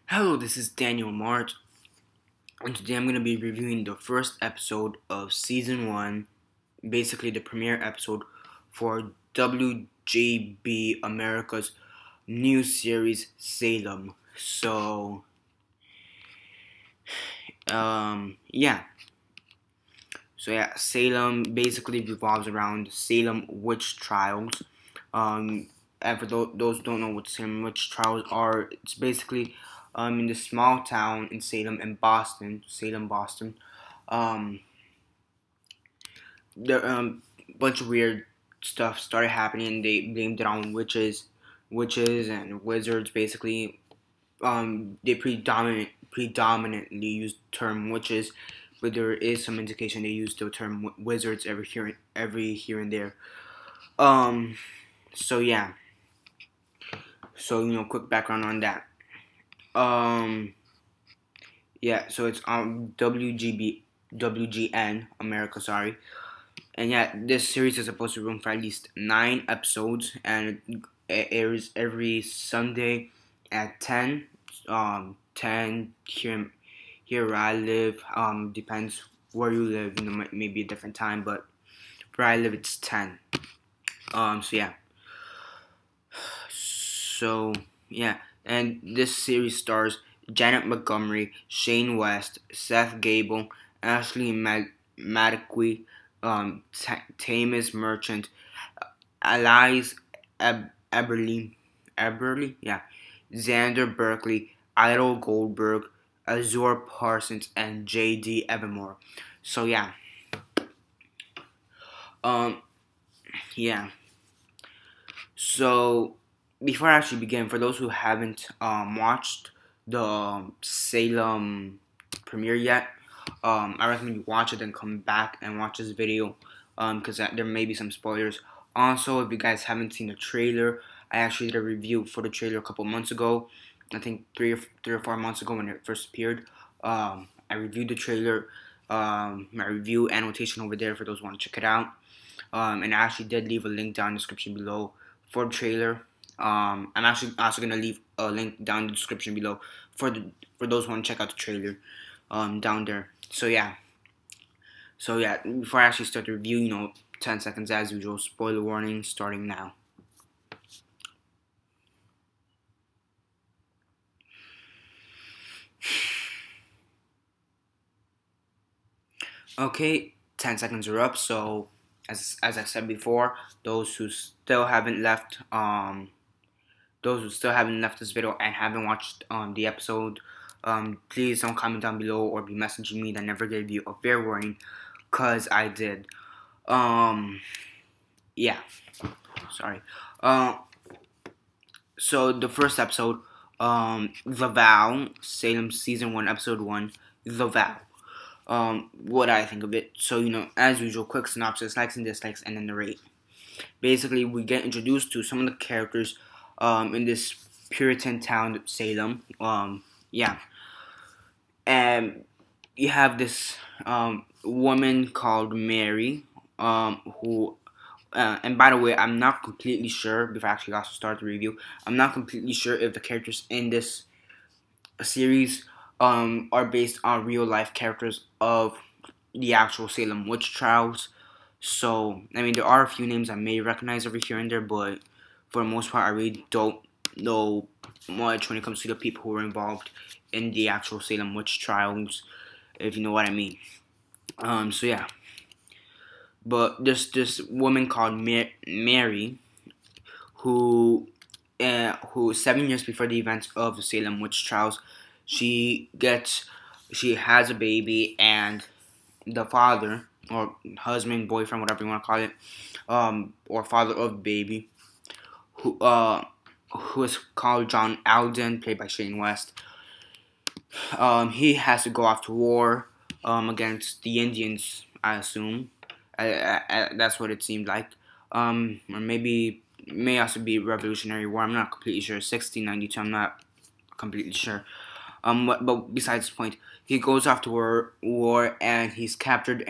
Hello, this is Daniel Mart, and today I'm going to be reviewing the first episode of Season 1, basically the premiere episode for WGB America's new series, Salem. Yeah. Salem basically revolves around Salem witch trials. And for those who don't know what Salem witch trials are, it's basically in this small town in Salem, Boston. Um, there bunch of weird stuff started happening. They blamed it on witches and wizards. Basically, they predominantly use the term witches, but there is some indication they use the term wizards every here and there. Um, so yeah. So quick background on that. Um, yeah. So it's on WGN America. Sorry. And yeah, this series is supposed to run for at least 9 episodes, and it airs every Sunday at 10. 10 here where I live. Depends where you live. Maybe a different time, but where I live, it's 10. So yeah. So yeah, and this series stars Janet Montgomery, Shane West, Seth Gable, Ashley Maddoquey, Tamis Merchant, Alice Eberly, yeah, Xander Berkeley, Idol Goldberg, Azure Parsons, and J.D. Evermore. So yeah, um, yeah. So before I actually begin, for those who haven't watched the Salem premiere yet, I recommend you watch it and come back and watch this video because there may be some spoilers. Also, if you guys haven't seen the trailer, I actually did a review for the trailer a couple months ago. I think three or 4 months ago when it first appeared. I reviewed the trailer. My review annotation over there for those who want to check it out. And I actually did leave a link down in the description below for the trailer. I'm actually also gonna leave a link down in the description below for those who want to check out the trailer down there. So yeah, before I actually start the review, 10 seconds as usual. Spoiler warning starting now. Okay, 10 seconds are up. So as I said before, those who still haven't left this video and haven't watched the episode, please don't comment down below or be messaging me that never gave you a fair warning, cause I did. Yeah, sorry. So the first episode, The Vow, Salem season 1, episode 1, The Vow. What I think of it. So as usual, quick synopsis, likes and dislikes, and then the rate. Basically, we get introduced to some of the characters in this Puritan town, Salem. Yeah. And you have this woman called Mary, who, and by the way, I'm not completely sure, before I actually got to start the review, I'm not completely sure if the characters in this series are based on real life characters of the actual Salem witch trials. So, I mean, there are a few names I may recognize over here and there, but for the most part, I really don't know much when it comes to the people who were involved in the actual Salem witch trials, if you know what I mean. So yeah. But there's this woman called Mary, who 7 years before the events of the Salem witch trials, she has a baby, and the father, or husband, boyfriend, whatever you want to call it, or father of the baby, who is called John Alden, played by Shane West. He has to go off to war against the Indians, I assume. That's what it seemed like. Or maybe it may also be Revolutionary War. I'm not completely sure. 1692. I'm not completely sure. But besides the point, he goes off to war, and he's captured,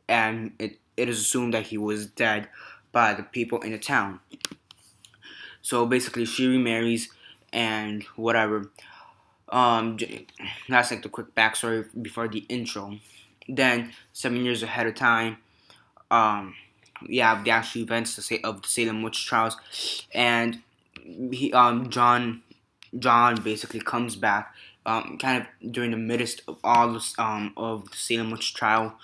and it is assumed that he was dead by the people in the town. So basically, she remarries and whatever. That's like the quick backstory before the intro. Then 7 years ahead of time, we have the actual events of the Salem witch trials, and John basically comes back, kind of during the midst of all this, of the Salem witch trial,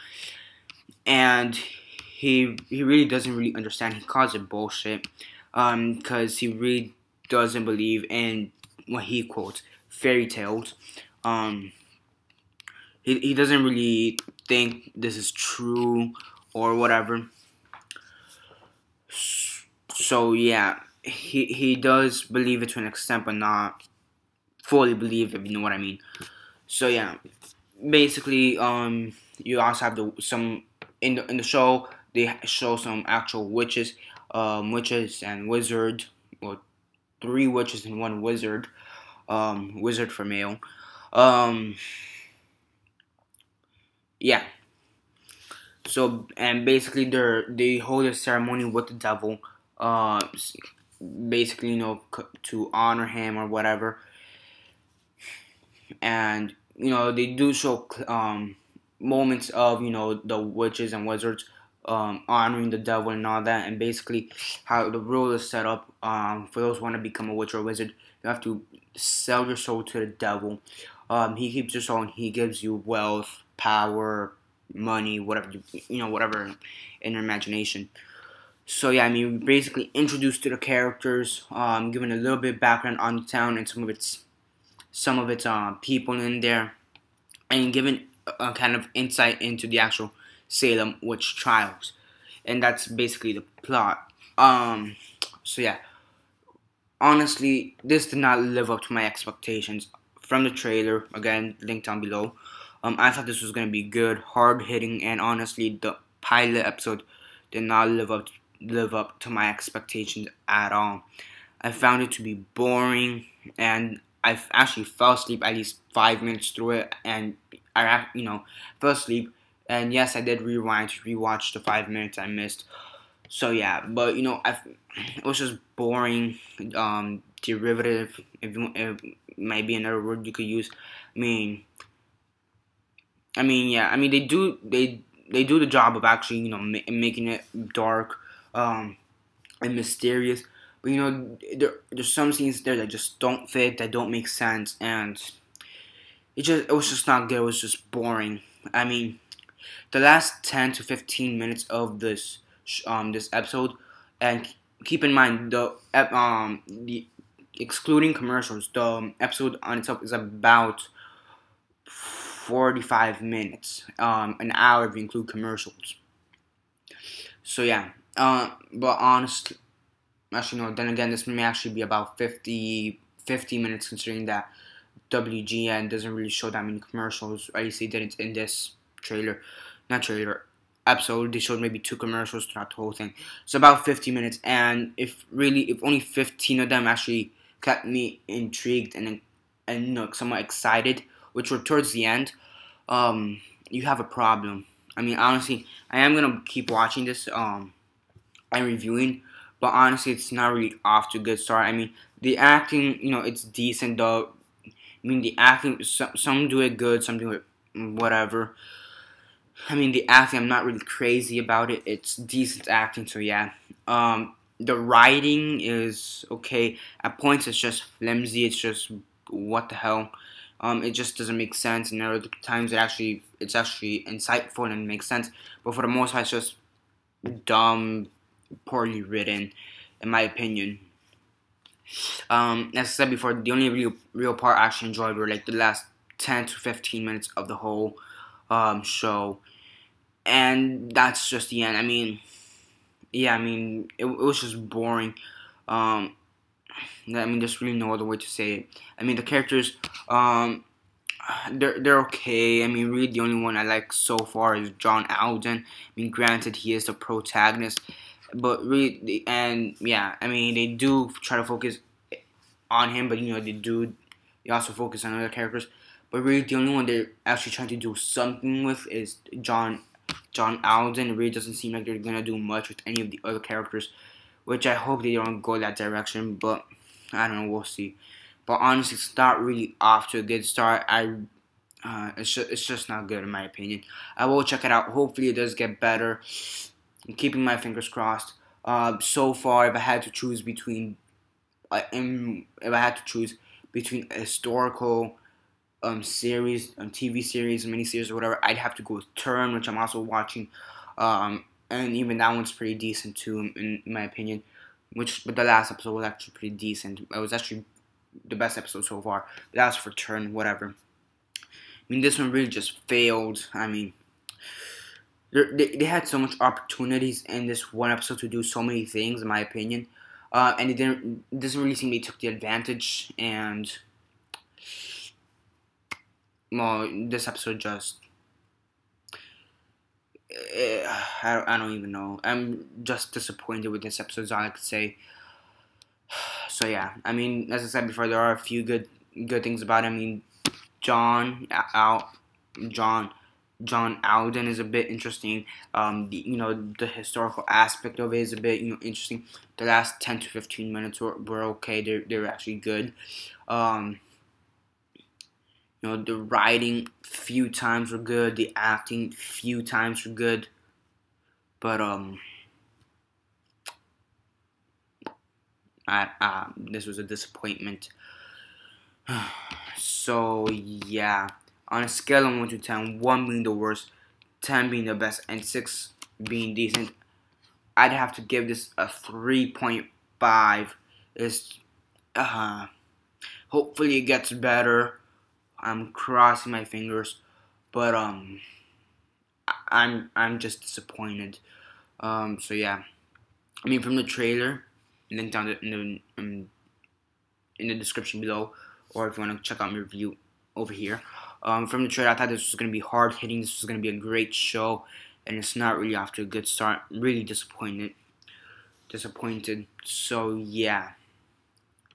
and he really doesn't really understand. He calls it bullshit, because he really doesn't believe in what he quotes fairy tales. Um, he doesn't really think this is true or whatever. So yeah, he does believe it to an extent, but not fully believe, if you know what I mean. So yeah, basically, you also have some in the show. They show some actual witches, witches and wizard, or 3 witches and 1 wizard, wizard for male. Um, yeah. So, and basically they hold a ceremony with the devil, uh, basically, to honor him or whatever. And they do show moments of the witches and wizards honoring the devil and all that, and basically how the rule is set up. For those who want to become a witch or a wizard, you have to sell your soul to the devil. He keeps your soul and he gives you wealth, power, money, whatever whatever in your imagination. So yeah, I mean, we're basically introduced to the characters, given a little bit of background on the town and some of its people in there, and given a kind of insight into the actual Salem witch trials, and that's basically the plot. So yeah, honestly, this did not live up to my expectations from the trailer. Again, link down below. I thought this was gonna be good, hard hitting, and honestly, the pilot episode did not live up to my expectations at all. I found it to be boring, and I actually fell asleep at least 5 minutes through it, and I fell asleep. And yes, I did rewind to rewatch the 5 minutes I missed. So yeah, but it was just boring, derivative. If might be another word you could use. I mean, yeah. I mean, they do the job of actually making it dark, and mysterious. But there's some scenes there that just don't fit, that don't make sense, and it was just not good. It was just boring. I mean, the last 10 to 15 minutes of this episode, and keep in mind the excluding commercials, the episode on itself is about 45 minutes, an hour if you include commercials. So yeah, but honestly, actually no. Then again, this may actually be about 50 minutes, considering that WGN doesn't really show that many commercials. At least they didn't in this episode. They showed maybe 2 commercials throughout the whole thing. So about 50 minutes, and if only 15 of them actually kept me intrigued and somewhat excited, which were towards the end, you have a problem. I mean, honestly, I am gonna keep watching this and reviewing, but honestly, it's not really off to a good start. I mean, the acting, it's decent though. I mean, the acting, some do it good, some do it whatever. I mean, the acting, I'm not really crazy about it. It's decent acting, so yeah. The writing is okay. At points, it's just flimsy. It's just, what the hell? It just doesn't make sense, and there are times it's actually insightful and makes sense. But for the most part, it's just dumb, poorly written, in my opinion. As I said before, the only real part I actually enjoyed were like the last 10 to 15 minutes of the whole show, and that's just the end. I mean, yeah, I mean, it was just boring. I mean, there's really no other way to say it. I mean, the characters, they're okay. I mean, really, the only one I like so far is John Alden. I mean, granted, he is the protagonist, but really, and yeah, I mean, they do try to focus on him, but they also focus on other characters. But really, the only one they're actually trying to do something with is John Alden. It really doesn't seem like they're gonna do much with any of the other characters, which I hope they don't go that direction. But I don't know, we'll see. but honestly, it's not really off to a good start. It's just not good in my opinion. I will check it out. Hopefully, it does get better. I'm keeping my fingers crossed. So far, if I had to choose between a historical series, TV series, miniseries, or whatever, I'd have to go with Turn, which I'm also watching. And even that one's pretty decent too, in my opinion. But the last episode was actually pretty decent. It was actually the best episode so far. But that's for Turn, whatever. I mean, this one really just failed. I mean, they had so much opportunities in this one episode to do so many things, in my opinion, and it doesn't really seem they took the advantage. And well, this episode just, I don't even know. I'm just disappointed with this episode. Is all I could say. So yeah, I mean, as I said before, there are a few good things about it. I mean, John Alden is a bit interesting. The historical aspect of it is a bit interesting. The last 10 to 15 minutes were okay. They're actually good. The writing few times were good. The acting few times were good. But this was a disappointment. So yeah, on a scale of 1 to 10, 1 being the worst, 10 being the best, and 6 being decent, I'd have to give this a 3.5. It's hopefully it gets better. I'm crossing my fingers, but I'm just disappointed. So yeah, I mean, from the trailer, link down in the description below, or if you want to check out my review over here. From the trailer, I thought this was going to be hard hitting. This was going to be a great show, and it's not really off to a good start. Really disappointed. So yeah,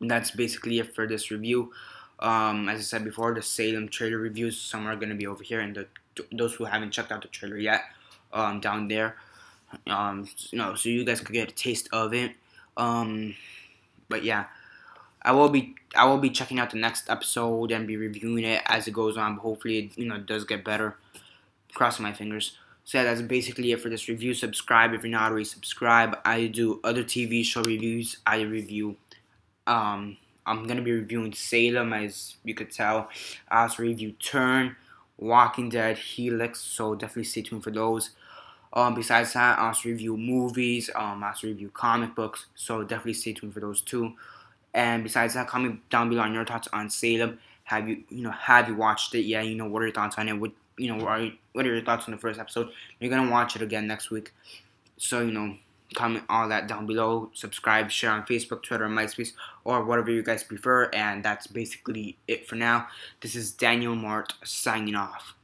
that's basically it for this review. As I said before, the Salem trailer reviews, some are going to be over here, and those who haven't checked out the trailer yet, down there. So you guys could get a taste of it. But yeah, I will be checking out the next episode and be reviewing it as it goes on. But hopefully it does get better. Crossing my fingers. So yeah, that's basically it for this review. Subscribe if you're not already subscribed. I do other TV show reviews. I review. I'm gonna be reviewing Salem, as you could tell. I also review Turn, Walking Dead, Helix. So definitely stay tuned for those. Besides that, I also review movies. I also review comic books. So definitely stay tuned for those too. And besides that, comment down below on your thoughts on Salem. Have you watched it? Yeah, what are your thoughts on it? What are your thoughts on the first episode? You're gonna watch it again next week. So comment all that down below. Subscribe, share on Facebook, Twitter, MySpace, or whatever you guys prefer. And that's basically it for now. This is Daniel Mart signing off.